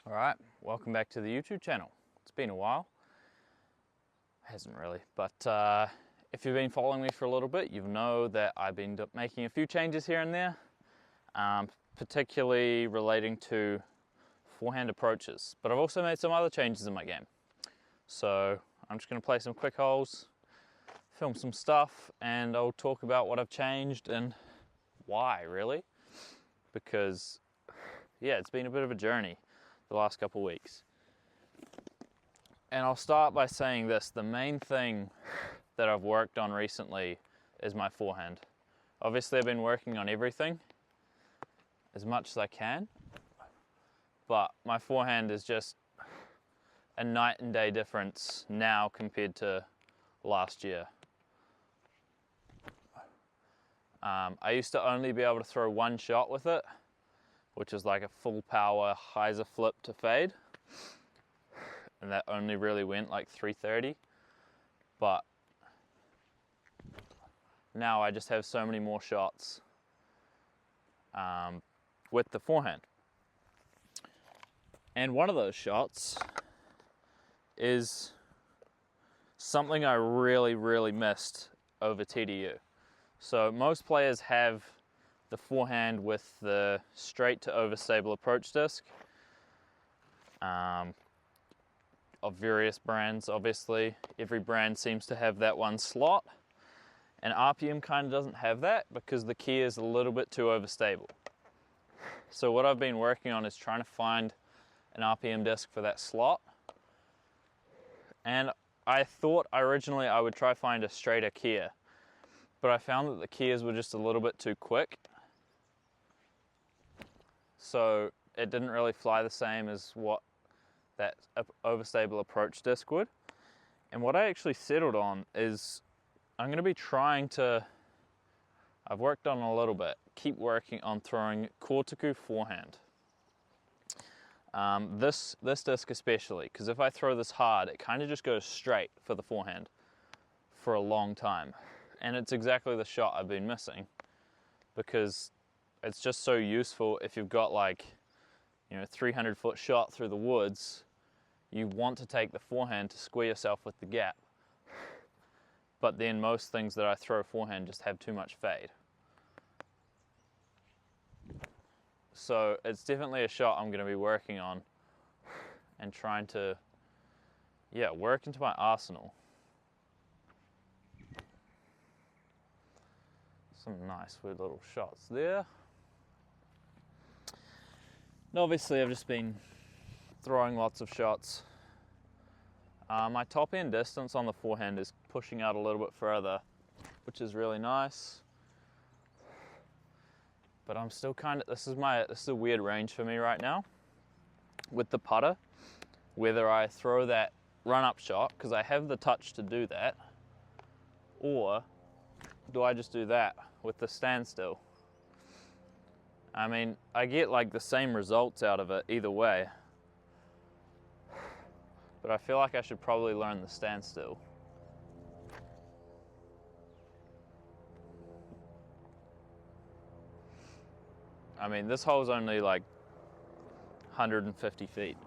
Alright, welcome back to the YouTube channel. It's been a while. Hasn't really, but if you've been following me for a little bit, you know that I've been making a few changes here and there, particularly relating to forehand approaches. But I've also made some other changes in my game. So I'm just going to play some quick holes, film some stuff, and I'll talk about what I've changed and why, really. Because, yeah, it's been a bit of a journey the last couple of weeks. And I'll start by saying this: the main thing that I've worked on recently is my forehand. Obviously I've been working on everything as much as I can, but my forehand is just a night and day difference now compared to last year. I used to only be able to throw one shot with it, which is like a full power hyzer flip to fade, and that only really went like 330. But now I just have so many more shots with the forehand. And one of those shots is something I really missed over TDU. So most players have the forehand with the straight to overstable approach disc of various brands. Obviously every brand seems to have that one slot, and RPM kind of doesn't have that because the key is a little bit too overstable. So what I've been working on is trying to find an RPM disc for that slot, and I thought originally I would try find a straighter keyer, but I found that the keyers were just a little bit too quick. So it didn't really fly the same as what that overstable approach disc would. And what I actually settled on is I'm going to be trying to, I've worked on a little bit, keep working on throwing Corticu forehand. This disc especially, because if I throw this hard, it kind of just goes straight for the forehand for a long time. And it's exactly the shot I've been missing, because it's just so useful if you've got like, 300-foot shot through the woods. You want to take the forehand to square yourself with the gap. But then most things that I throw forehand just have too much fade. So it's definitely a shot I'm going to be working on and trying to, work into my arsenal. Some nice weird little shots there. And obviously I've just been throwing lots of shots. My top end distance on the forehand is pushing out a little bit further, which is really nice. But I'm still this is a weird range for me right now with the putter, whether I throw that run-up shot, because I have the touch to do that, or do I just do that with the standstill? I mean, I get like the same results out of it either way, but I feel like I should probably learn the standstill. I mean, this hole's only like 150 feet.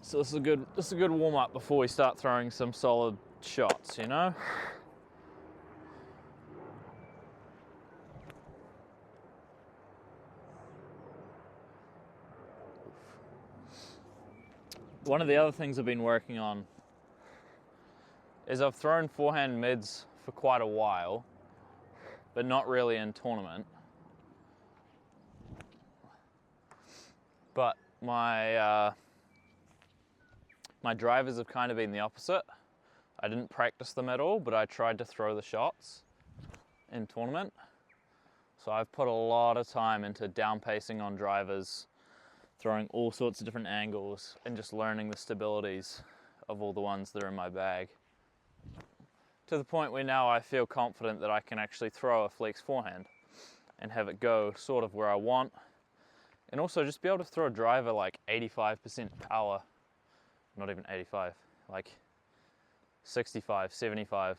So this is a good warm-up before we start throwing some solid shots, you know? One of the other things I've been working on is I've thrown forehand mids for quite a while, but not really in tournament. But my drivers have kind of been the opposite. I didn't practice them at all, but I tried to throw the shots in tournament. So I've put a lot of time into down pacing on drivers, throwing all sorts of different angles, and just learning the stabilities of all the ones that are in my bag. To the point where now I feel confident that I can actually throw a flex forehand and have it go sort of where I want. And also just be able to throw a driver like 85% power, not even 85, like 65, 75,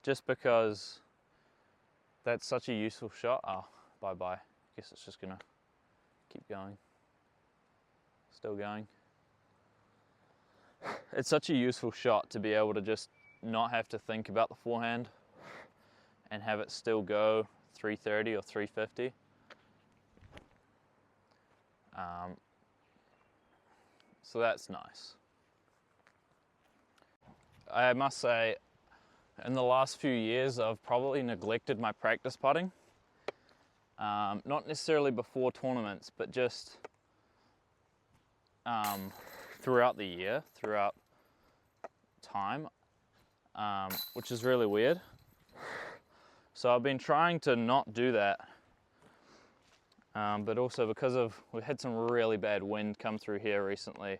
just because that's such a useful shot. Oh, bye-bye. Guess it's just gonna keep going. Still going. It's such a useful shot to be able to just not have to think about the forehand and have it still go 330 or 350. So that's nice. I must say, in the last few years, I've probably neglected my practice putting. Not necessarily before tournaments, but just throughout the year, throughout time, which is really weird. So I've been trying to not do that, but also because we've had some really bad wind come through here recently,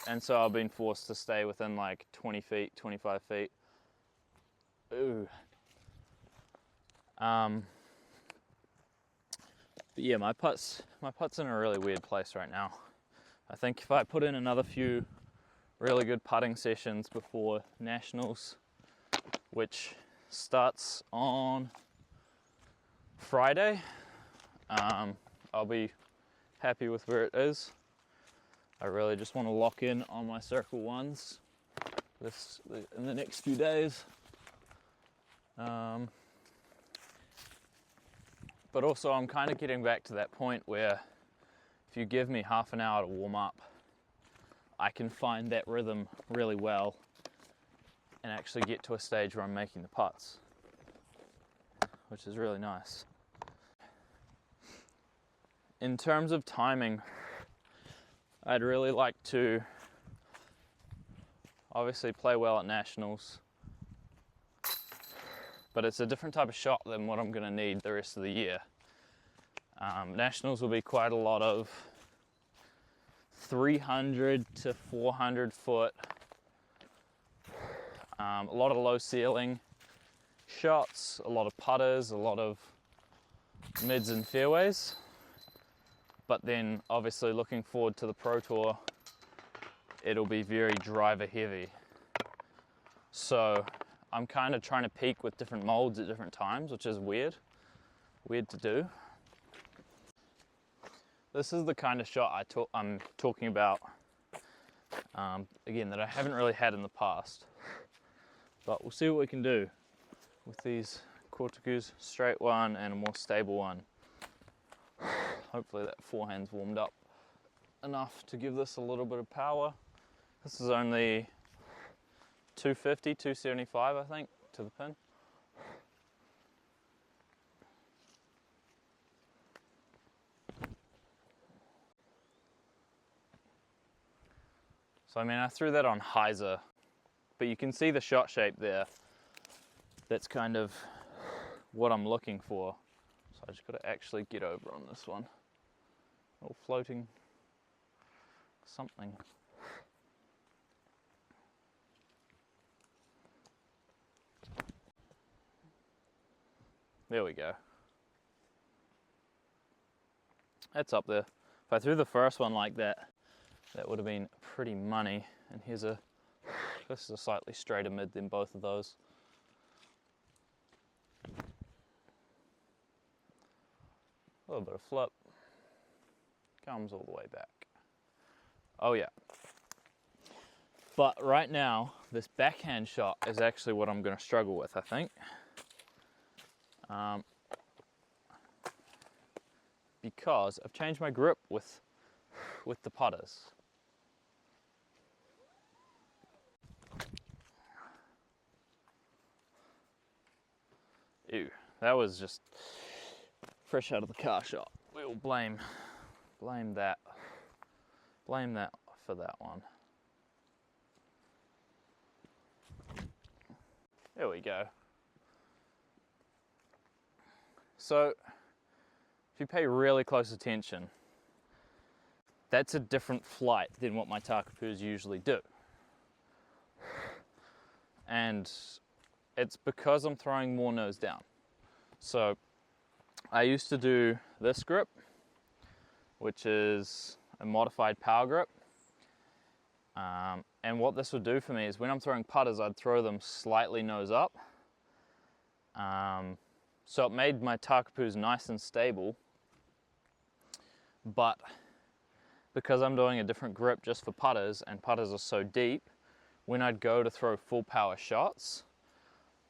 and so I've been forced to stay within like 20 feet, 25 feet. Ooh. But yeah, my putt's in a really weird place right now. I think if I put in another few really good putting sessions before Nationals, which starts on Friday, I'll be happy with where it is. I really just want to lock in on my circle ones in the next few days. But also I'm kind of getting back to that point where if you give me half an hour to warm up, I can find that rhythm really well and actually get to a stage where I'm making the putts, which is really nice. In terms of timing, I'd really like to obviously play well at Nationals, but it's a different type of shot than what I'm going to need the rest of the year. Nationals will be quite a lot of 300 to 400 foot, a lot of low ceiling shots, a lot of putters, a lot of mids and fairways. But then obviously looking forward to the Pro Tour, it'll be very driver heavy. So I'm kind of trying to peak with different molds at different times, which is weird to do. This is the kind of shot I'm talking about, again, that I haven't really had in the past. But we'll see what we can do with these Corticus, straight one and a more stable one. Hopefully that forehand's warmed up enough to give this a little bit of power. This is only 250, 275 I think, to the pin. So I mean, I threw that on hyzer, but you can see the shot shape there. That's kind of what I'm looking for. So I just got to actually get over on this one. Or floating something. There we go. That's up there. If I threw the first one like that, that would have been pretty money. And this is a slightly straighter mid than both of those. A little bit of flip. Comes all the way back. Oh yeah. But right now, this backhand shot is actually what I'm going to struggle with, I think. Because I've changed my grip with the putters. Ew, that was just fresh out of the car shot. We'll blame that for that one. There we go. So if you pay really close attention, that's a different flight than what my Takapus usually do. And it's because I'm throwing more nose down. So I used to do this grip, which is a modified power grip. And what this would do for me is when I'm throwing putters, I'd throw them slightly nose up. So it made my Takapus nice and stable, but because I'm doing a different grip just for putters, and putters are so deep, when I'd go to throw full power shots,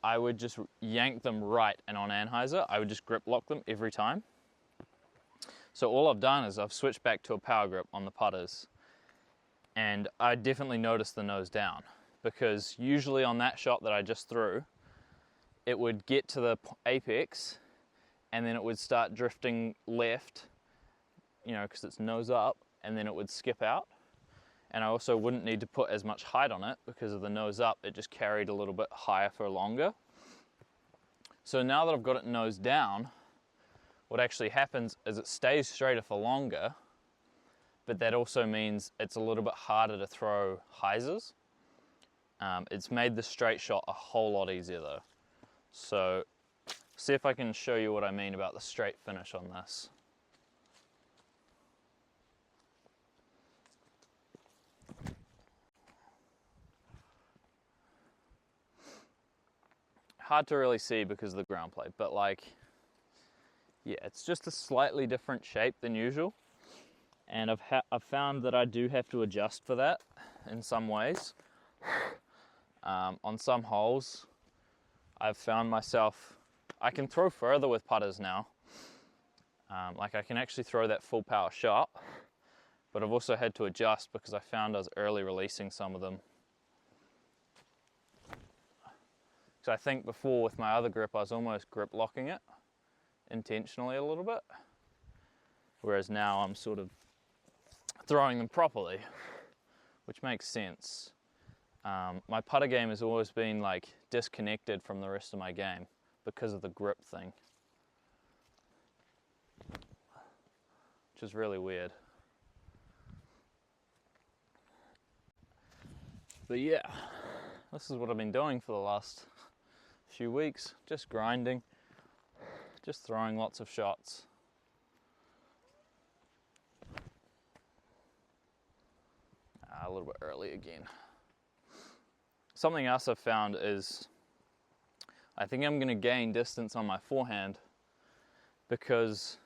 I would just yank them right, and on Anheuser, I would just grip lock them every time. So all I've done is I've switched back to a power grip on the putters, and I definitely noticed the nose down, because usually on that shot that I just threw, it would get to the apex and then it would start drifting left, you know, because it's nose up, and then it would skip out. And I also wouldn't need to put as much height on it because of the nose up, it just carried a little bit higher for longer. So now that I've got it nose down, what actually happens is it stays straighter for longer, but that also means it's a little bit harder to throw hyzers. It's made the straight shot a whole lot easier though. So see if I can show you what I mean about the straight finish on this. Hard to really see because of the ground plate, but like, yeah, it's just a slightly different shape than usual. And I've found that I do have to adjust for that in some ways. On some holes, I've found myself, I can throw further with putters now. Like I can actually throw that full power shot, but I've also had to adjust because I found I was early releasing some of them. So I think before with my other grip, I was almost grip locking it intentionally a little bit, whereas now I'm sort of throwing them properly, which makes sense. My putter game has always been like disconnected from the rest of my game because of the grip thing, which is really weird. But yeah, this is what I've been doing for the last few weeks, just grinding, just throwing lots of shots. A little bit early again. Something else I've found is I think I'm going to gain distance on my forehand because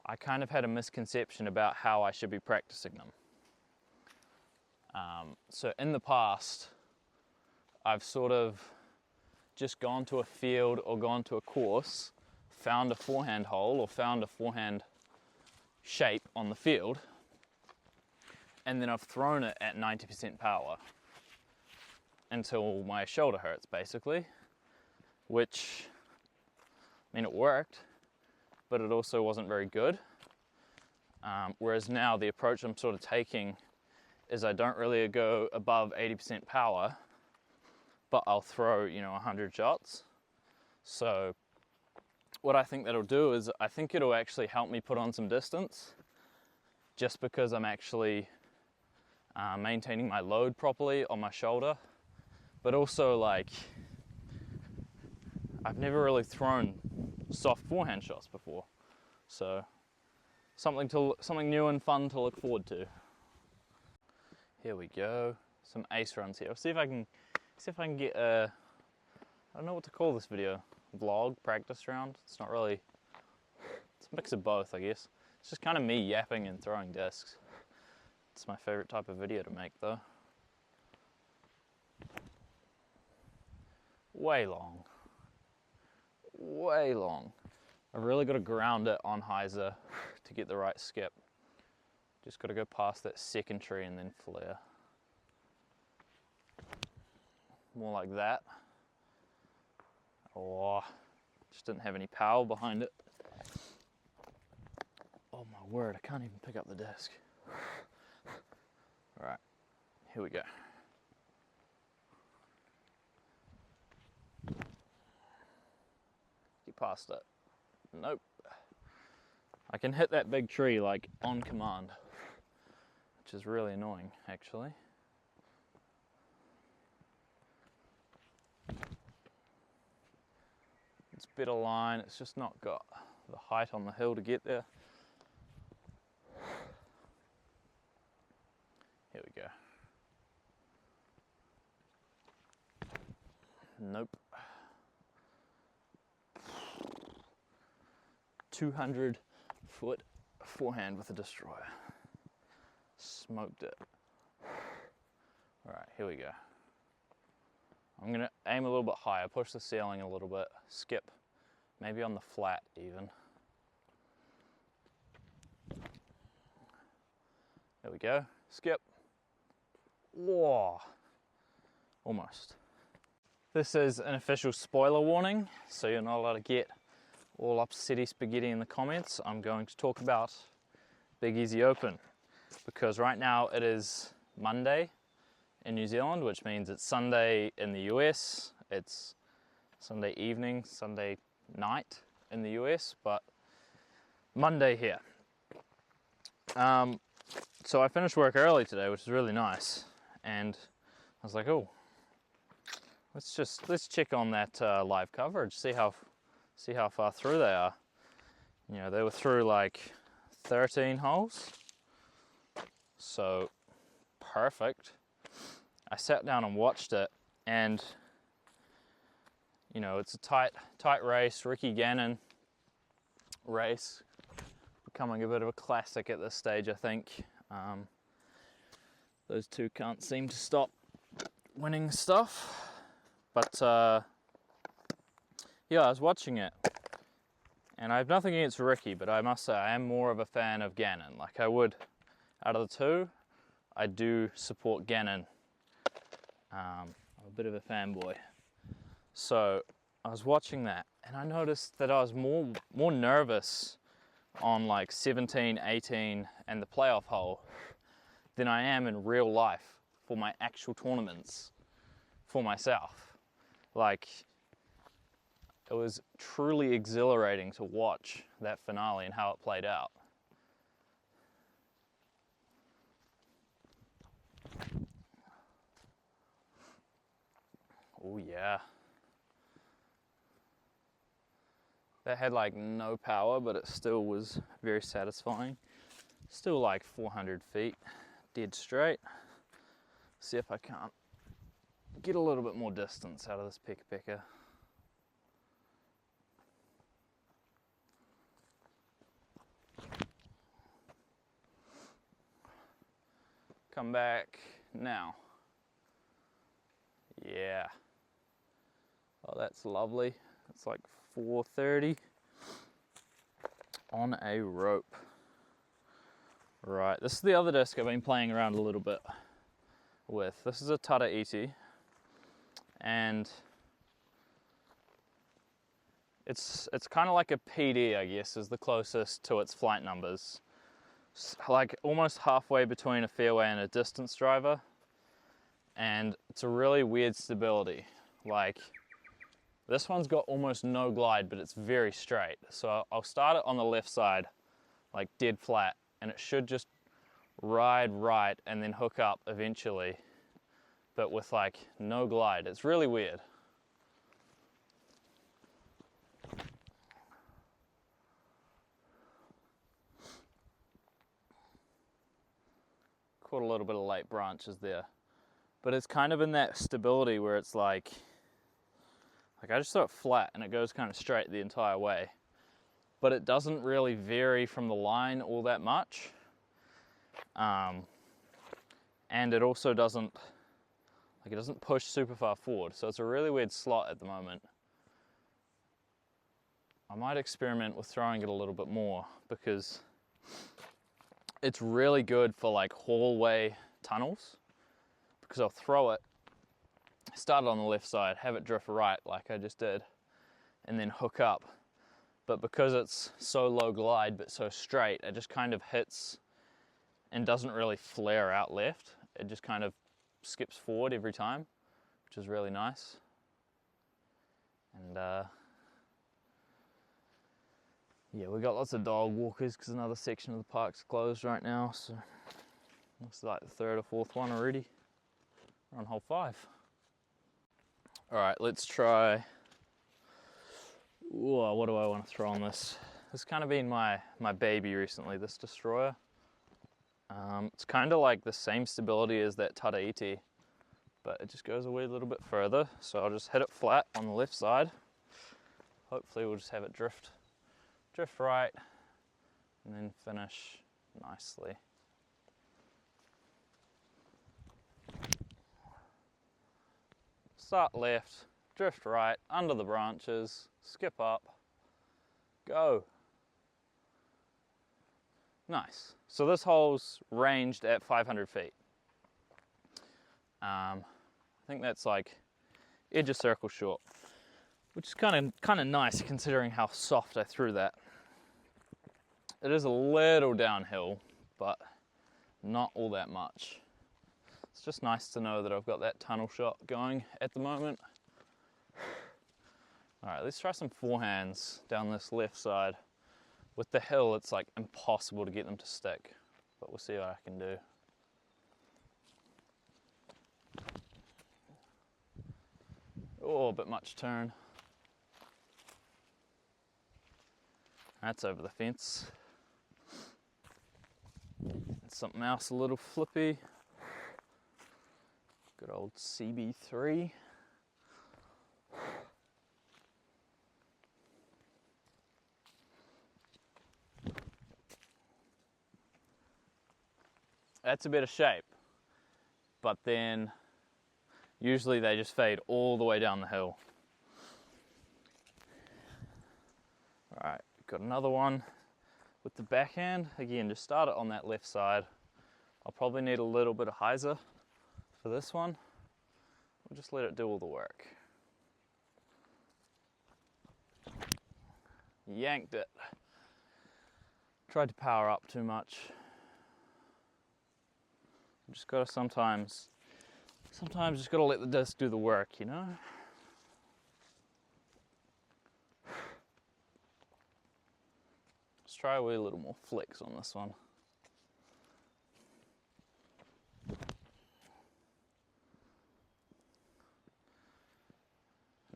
I kind of had a misconception about how I should be practicing them. So in the past, I've sort of just gone to a field or gone to a course, found a forehand hole or found a forehand shape on the field, and then I've thrown it at 90% power until my shoulder hurts, basically, which, I mean, it worked, but it also wasn't very good. Whereas now the approach I'm sort of taking is I don't really go above 80% power, but I'll throw, 100 shots. So what I think that'll do is I think it'll actually help me put on some distance just because I'm actually maintaining my load properly on my shoulder. But also, like, I've never really thrown soft forehand shots before. So something new and fun to look forward to. Here we go, some ace runs here. I'll see if I can get a, I don't know what to call this video, vlog, practice round. It's not really, it's a mix of both, I guess. It's just kind of me yapping and throwing discs. It's my favorite type of video to make though. Way long. Way long. I've really got to ground it on hyzer to get the right skip. Just got to go past that second tree and then flare. More like that. Oh, just didn't have any power behind it. Oh my word, I can't even pick up the disc. All right, here we go. Get past it. Nope. I can hit that big tree like on command, which is really annoying actually. It's better line, it's just not got the height on the hill to get there. Here we go. Nope. 200 foot forehand with a destroyer. Smoked it. All right, here we go. I'm gonna aim a little bit higher, push the ceiling a little bit, skip, maybe on the flat even. There we go, skip. Whoa, almost. This is an official spoiler warning, so you're not allowed to get all upsetty spaghetti in the comments. I'm going to talk about Big Easy Open because right now it is Monday in New Zealand, which means it's Sunday in the US. It's Sunday evening, Sunday night in the US, but Monday here. So I finished work early today, which is really nice, and I was like, oh, let's check on that live coverage, see how far through they are. You know, they were through like 13 holes, so perfect. I sat down and watched it, and you know, it's a tight race. Ricky Gannon race, becoming a bit of a classic at this stage, I think. Those two can't seem to stop winning stuff, but yeah, I was watching it, and I have nothing against Ricky, but I must say I am more of a fan of Gannon. Like I would, out of the two, I do support Gannon. I'm a bit of a fanboy. So I was watching that, and I noticed that I was more nervous on like 17, 18, and the playoff hole than I am in real life for my actual tournaments for myself. Like, it was truly exhilarating to watch that finale and how it played out. Oh yeah. That had like no power, but it still was very satisfying. Still like 400 feet, dead straight. See if I can't get a little bit more distance out of this picker. Come back now. Yeah. Oh, that's lovely. It's like 430 on a rope. Right, this is the other disc I've been playing around a little bit with. This is a Tata ET, and it's kind of like a PD, I guess, is the closest to its flight numbers. Like almost halfway between a fairway and a distance driver, and it's a really weird stability. Like, this one's got almost no glide, but it's very straight. So I'll start it on the left side, like dead flat, and it should just ride right and then hook up eventually, but with like no glide. It's really weird. Caught a little bit of late branches there, but it's kind of in that stability where it's like I just throw it flat and it goes kind of straight the entire way, but it doesn't really vary from the line all that much, and it also doesn't push super far forward, so it's a really weird slot at the moment. I might experiment with throwing it a little bit more because it's really good for like hallway tunnels, because I'll throw it, start it on the left side, have it drift right like I just did, and then hook up. But because it's so low glide but so straight, it just kind of hits and doesn't really flare out left. It just kind of skips forward every time, which is really nice. And yeah, we got lots of dog walkers because another section of the park's closed right now, so looks like the third or fourth one already. We're on hole 5. All right, let's try. Ooh, what do I want to throw on this? This has kind of been my baby recently, this Destroyer. It's kind of like the same stability as that Tata ET, but it just goes a wee little bit further. So I'll just hit it flat on the left side. Hopefully we'll just have it drift right, and then finish nicely. start left, drift right, under the branches, skip up, go. Nice. So this hole's ranged at 500 feet. I think that's like edge of circle short, which is kind of nice considering how soft I threw that. It is a little downhill, but not all that much. It's just nice to know that I've got that tunnel shot going at the moment. All right, let's try some forehands down this left side. With the hill, it's like impossible to get them to stick, but we'll see what I can do. Oh, a bit much turn. That's over the fence. Something else a little flippy. Good old CB3. That's a bit of shape, but then usually they just fade all the way down the hill. All right, got another one with the backhand. Again, just start it on that left side. I'll probably need a little bit of hyzer for this one. We'll just let it do all the work. Yanked it. Tried to power up too much. Just gotta sometimes just gotta let the disc do the work, you know? Let's try a little more flex on this one.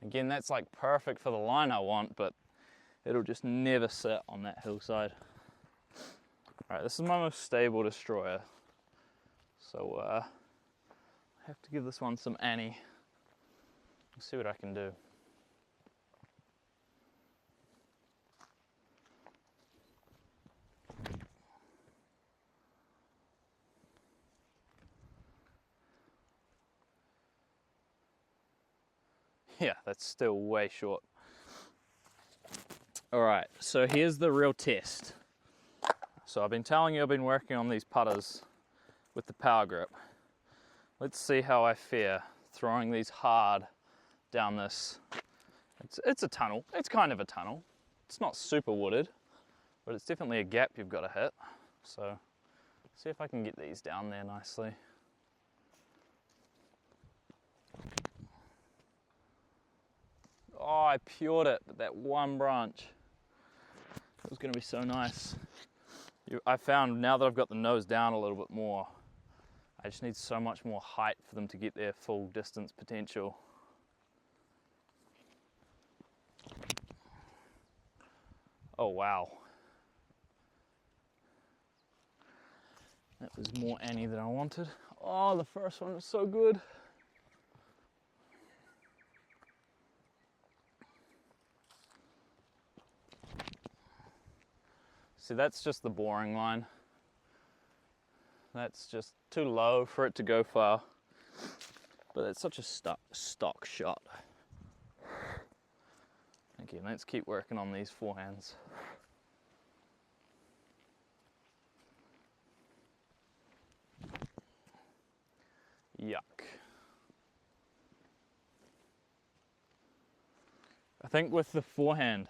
Again, that's like perfect for the line I want, but it'll just never sit on that hillside. All right, this is my most stable destroyer. So I have to give this one some Annie. Let's see what I can do. Yeah, that's still way short. All right, so here's the real test. So I've been telling you I've been working on these putters with the power grip. Let's see how I fare throwing these hard down this. It's a tunnel. It's kind of a tunnel. It's not super wooded, but it's definitely a gap you've got to hit. So see if I can get these down there nicely. Oh, I pured it, but that one branch, it was going to be so nice. I found now that I've got the nose down a little bit more, I just need so much more height for them to get their full distance potential. Oh wow. That was more Annie than I wanted. Oh, the first one was so good. See, that's just the boring line. That's just too low for it to go far. But it's such a stock shot. Okay, let's keep working on these forehands. Yuck. I think with the forehand,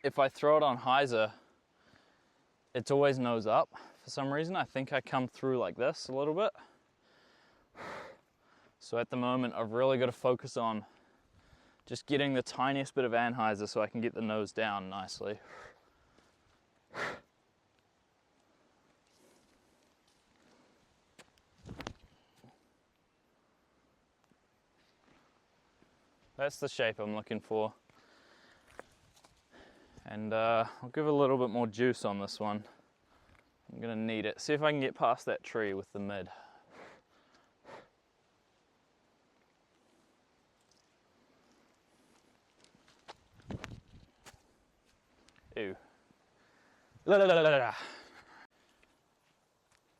if I throw it on hyzer, it's always nose up. For some reason, I think I come through like this a little bit. So at the moment, I've really got to focus on just getting the tiniest bit of anhyzer so I can get the nose down nicely. That's the shape I'm looking for. And I'll give a little bit more juice on this one. I'm gonna need it. See if I can get past that tree with the mid. Ew. La la la la la.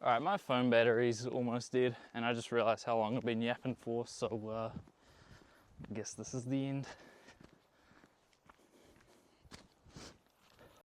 All right, my phone battery's almost dead, and I just realized how long I've been yapping for, so I guess this is the end.